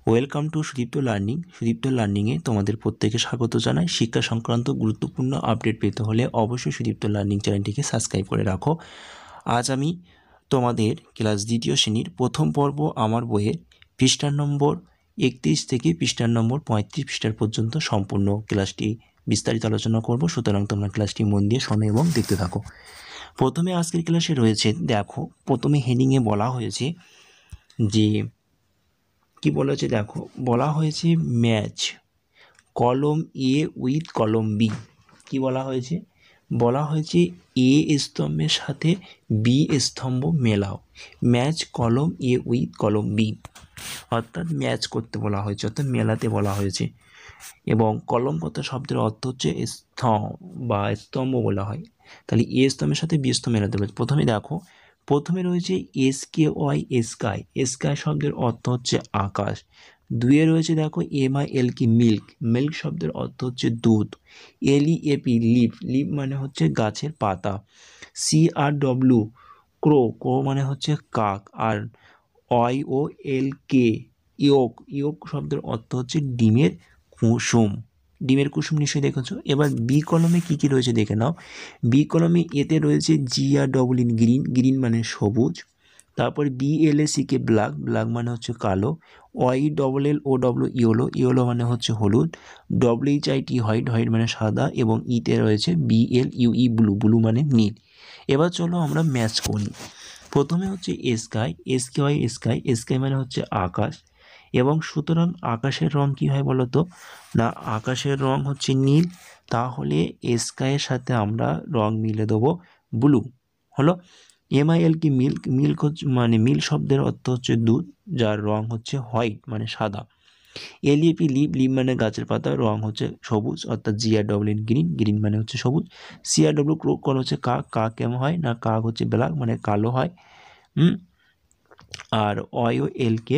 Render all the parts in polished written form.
Welcome to Sudipta learning. সুদীপ্ত লার্নিংয়ে তোমাদের প্রত্যেকে স্বাগত জানাই। শিক্ষা সংক্রান্ত গুরুত্বপূর্ণ আপডেট পেতে হলে অবশ্যই সুদীপ্ত লার্নিং চ্যানেলটিকে সাবস্ক্রাইব করে রাখো। আজ আমি তোমাদের ক্লাস দ্বিতীয় শ্রেণীর প্রথম পর্ব আমার বইয়ের পৃষ্ঠার নম্বর 31 থেকে পৃষ্ঠার নম্বর 35 পৃষ্ঠার পর্যন্ত সম্পূর্ণ ক্লাসটি বিস্তারিত আলোচনা করব। সুতরাং তোমরা ক্লাসটি মন দিয়ে শোনো এবং দেখতে থাকো। প্রথমে আজকের ক্লাসে রয়েছে, দেখো প্রথমে হেডিংয়ে বলা হয়েছে যে কি বলেছে, দেখো বলা হয়েছে ম্যাচ কলম এ উইথ কলম বি। কি বলা হয়েছে? বলা হয়েছে এ স্তম্ভের সাথে বি স্তম্ভ মেলাও। ম্যাচ কলম এ উইথ কলম বি, অর্থাৎ ম্যাচ করতে বলা হয়েছে, অর্থাৎ মেলাতে বলা হয়েছে। এবং কলম কথা শব্দের অর্থ হচ্ছে স্তম্ভ বা স্তম্ভ বলা হয়। তাহলে এ স্তম্ভের সাথে বি স্তম্ভ মেলাতে বলেছে। প্রথমে দেখো, প্রথমে রয়েছে SKY স্কাই। স্কাই শব্দের অর্থ হচ্ছে আকাশ। দুয়ে রয়েছে দেখো MILK মিল্ক। মিল্ক শব্দের অর্থ হচ্ছে দুধ। LEAP lip. লিপ মানে হচ্ছে গাছের পাতা। CRW ক্রো। ক্রো মানে হচ্ছে কাক। আর YOLK ইয়ক। ইয়ক শব্দের অর্থ হচ্ছে ডিমের কুসুম। ডিমের কুসুম নিশ্চয়ই দেখেছো। এবার বি কলমে কি কি রয়েছে দেখে নাও। বি কলমে এতে রয়েছে GRIN গ্রিন। গ্রিন মানে সবুজ। তারপর BLACK ব্ল্যাক। ব্ল্যাক মানে হচ্ছে কালো। YLLOW yellow. ইয়েলো মানে হচ্ছে হলুদ। WHIT white. হোয়াইট মানে সাদা। এবং ইতে রয়েছে BLUE ব্লু। ব্লু মানে নীল। এবার চলো আমরা ম্যাচ করি। প্রথমে হচ্ছে স্কাই। SKY sky. স্কাই মানে হচ্ছে আকাশ। এবং সুতরাং আকাশের রং কী হয় বলো তো? না, আকাশের রং হচ্ছে নীল। তাহলে স্কাইয়ের সাথে আমরা রং মিলে দেবো ব্লু। হলো। MILK milk. মিল্ক হচ্ছে মানে মিল শব্দের অর্থ হচ্ছে দুধ, যার রং হচ্ছে হোয়াইট মানে সাদা। LEAP lip. লিপ মানে গাছের পাতা, রং হচ্ছে সবুজ, অর্থাৎ GRIN গ্রিন। গ্রিন মানে হচ্ছে সবুজ। CRW ক্রো হচ্ছে কাক। কাক কেমন হয়? না, কাক হচ্ছে ব্ল্যাক মানে কালো হয়। আর YOLK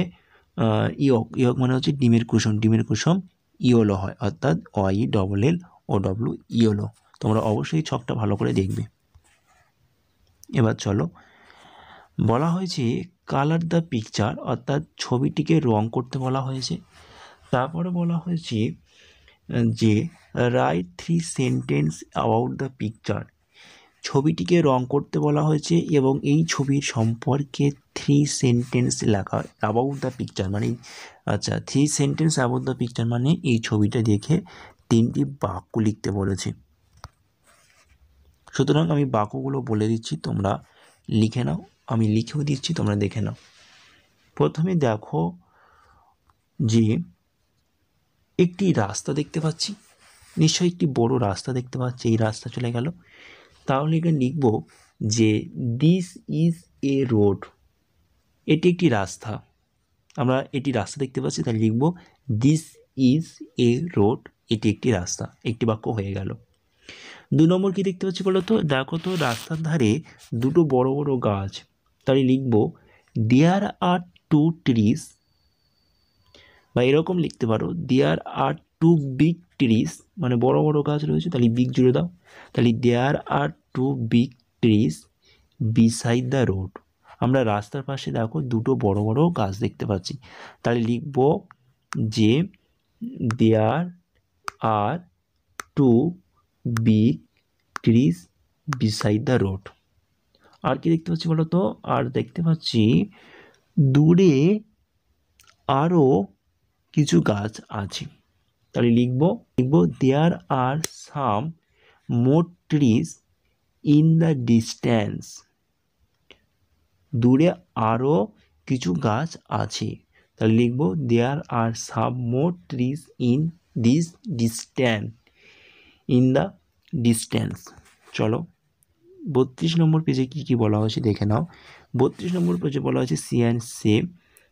ইয়ক। ইয়ক মানে হচ্ছে ডিমের কুসুম। ডিমের কুসুম ইয়েলো হয়, অর্থাৎ YLLOW ইয়েলো। তোমরা অবশ্যই ছকটা ভালো করে দেখবে। এবার চলো, বলা হয়েছে কালার দ্য পিকচার, অর্থাৎ ছবিটিকে রং করতে বলা হয়েছে। তারপরে বলা হয়েছে যে right 3 sentence about the picture. ছবিটিকে রং করতে বলা হয়েছে এবং এই ছবির সম্পর্কে 3 সেন্টেন্স লেখা। অ্যাবাউট দ্য পিকচার মানে, আচ্ছা, 3 সেন্টেন্স অ্যাবাউট দ্য পিকচার মানে এই ছবিটা দেখে 3টি বাক্য লিখতে বলেছে। সুতরাং আমি বাক্যগুলো বলে দিচ্ছি, তোমরা লিখে নাও। আমি লিখেও দিচ্ছি, তোমরা দেখে নাও। প্রথমে দেখো যে একটি রাস্তা দেখতে পাচ্ছি। নিশ্চয়ই একটি বড় রাস্তা দেখতে পাচ্ছি। এই রাস্তা চলে গেল। তাহলে এখানে লিখব যে দিস ইজ এ রোড। এটি একটি রাস্তা। আমরা এটি রাস্তা দেখতে পাচ্ছি, তাই লিখব দিস ইজ এ রোড। এটি একটি রাস্তা। একটি বাক্য হয়ে গেল। 2 নম্বর কি দেখতে পাচ্ছি বলো তো? দেখো তো রাস্তার ধারে দুটো বড় বড় গাছ। তাই লিখব দেয়ার আর 2 ট্রিজ, বা এরকম লিখতে পারো দেয়ার আর 2 বিগ ট্রিজ, মানে বড় বড় গাছ রয়েছে, তাহলে বিগ জুড়ে দাও। তাহলে দেয়ার are 2 big trees beside the road. আমরা রাস্তার পাশে দেখো দুটো বড় বড় গাছ দেখতে পাচ্ছি, তাহলে লিখব যে there are 2 big trees beside the road. আর কি দেখতে পাচ্ছি বলো তো? আর দেখতে পাচ্ছি দূরে আরও কিছু গাছ আছে, তাহলে লিখব there are some more trees in the distance. দূরে আরও কিছু গাছ আছে, তাহলে লিখব there are some more trees in this distance. In the distance. চলো 32 নম্বর পেজে কী কী বলা হয়েছে দেখে নাও। 32 নম্বর পেজে বলা হয়েছে সি অ্যান্ড সে,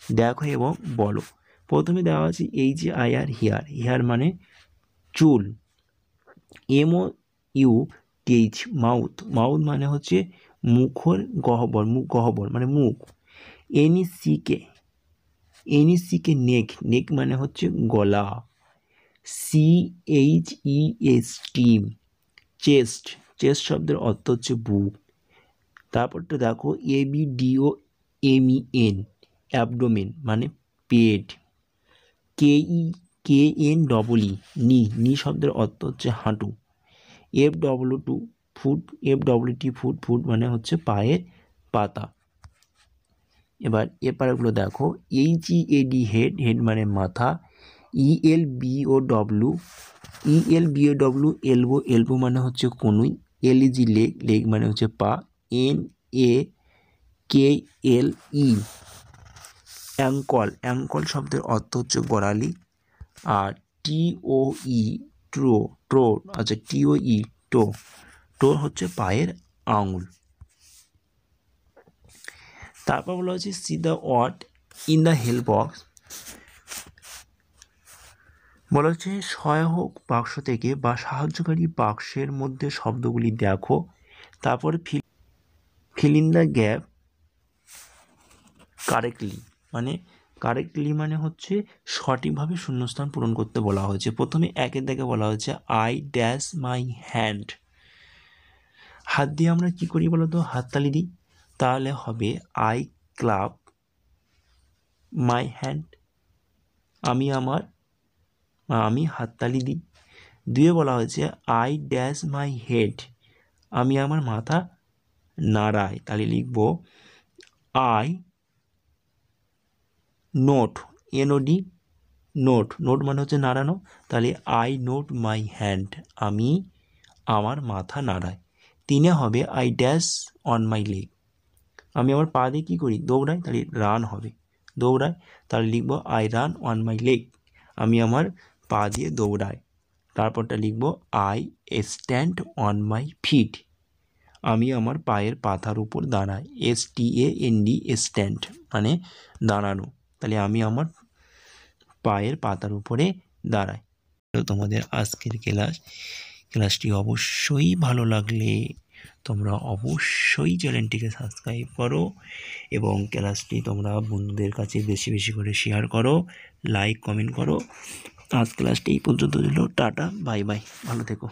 দেখো এবং বলো। প্রথমে দেওয়া আছে HIR হেয়ার। হেয়ার মানে চুল। MOUTH mouth. মাউথ মানে হচ্ছে মুখের গহ্বর। মুখ গহ্বর মানে মুখ। NECK নেক। নেক মানে হচ্ছে গলা। CHEST chest. চেস্ট শব্দের অর্থ হচ্ছে বুক। তারপরটা দেখো ABDOMEN অ্যাবডোমেন মানে পেট। KENEE নি শব্দের অর্থ হচ্ছে হাঁটু। FWT ফুট মানে হচ্ছে পায়ের পাতা। এবার এরপরেগুলো দেখো, HEAD হেড মানে মাথা। ELBOW এলবো মানে হচ্ছে কনুই। LEG লেগ মানে হচ্ছে পা। NAKLE অ্যাঙ্কল শব্দের অর্থ হচ্ছে গোড়ালি। আর টো হচ্ছে পায়ের আঙুল। তারপর বলা হচ্ছে see the word in the help box. বলা হচ্ছে সহায়ক বাক্স থেকে বা সাহায্যকারী বাক্সের মধ্যে শব্দগুলি দেখো, তারপর fill in the gap correctly মানে হচ্ছে সঠিকভাবে শূন্যস্থান পূরণ করতে বলা হয়েছে। প্রথমে একের দাগে বলা হয়েছে আই ড্যাশ মাই হ্যান্ড। হাত দিয়ে আমরা কি করি বলো তো? হাততালি দিই। তাহলে হবে আই ক্লাব মাই হ্যান্ড। আমি হাততালি দিই। দুয়ে বলা হয়েছে আই ড্যাশ মাই হেড। আমি আমার মাথা নাড়াই। তাহলে লিখব আই নোট নোট মানে হচ্ছে নাড়ানো। তাহলে আই নোট মাই হ্যান্ড। আমি আমার মাথা নাড়াই। তিনে হবে I dash on my leg. আমি আমার পা দিয়ে কী করি? দৌড়াই। তাহলে রান হবে, দৌড়াই। তাহলে লিখব I run on my leg. আমি আমার পা দিয়ে দৌড়াই। তারপরটা লিখব I stand on my feet. আমি আমার পায়ের পাতার উপর দাঁড়াই। STAND স্ট্যান্ড মানে দাঁড়ানো। তাহলে আমি আমার পায়ের পাতার উপরে দাঁড়াই। তোমাদের আজকের ক্লাসটি অবশ্যই ভালো লাগলে তোমরা অবশ্যই চ্যানেলটিকে সাবস্ক্রাইব করো এবং ক্লাসটি তোমরা বন্ধুদের কাছে বেশি বেশি করে শেয়ার করো, লাইক কমেন্ট করো। আজ ক্লাসটি এই পর্যন্ত ছিল। টাটা, বাই বাই, ভালো থেকো।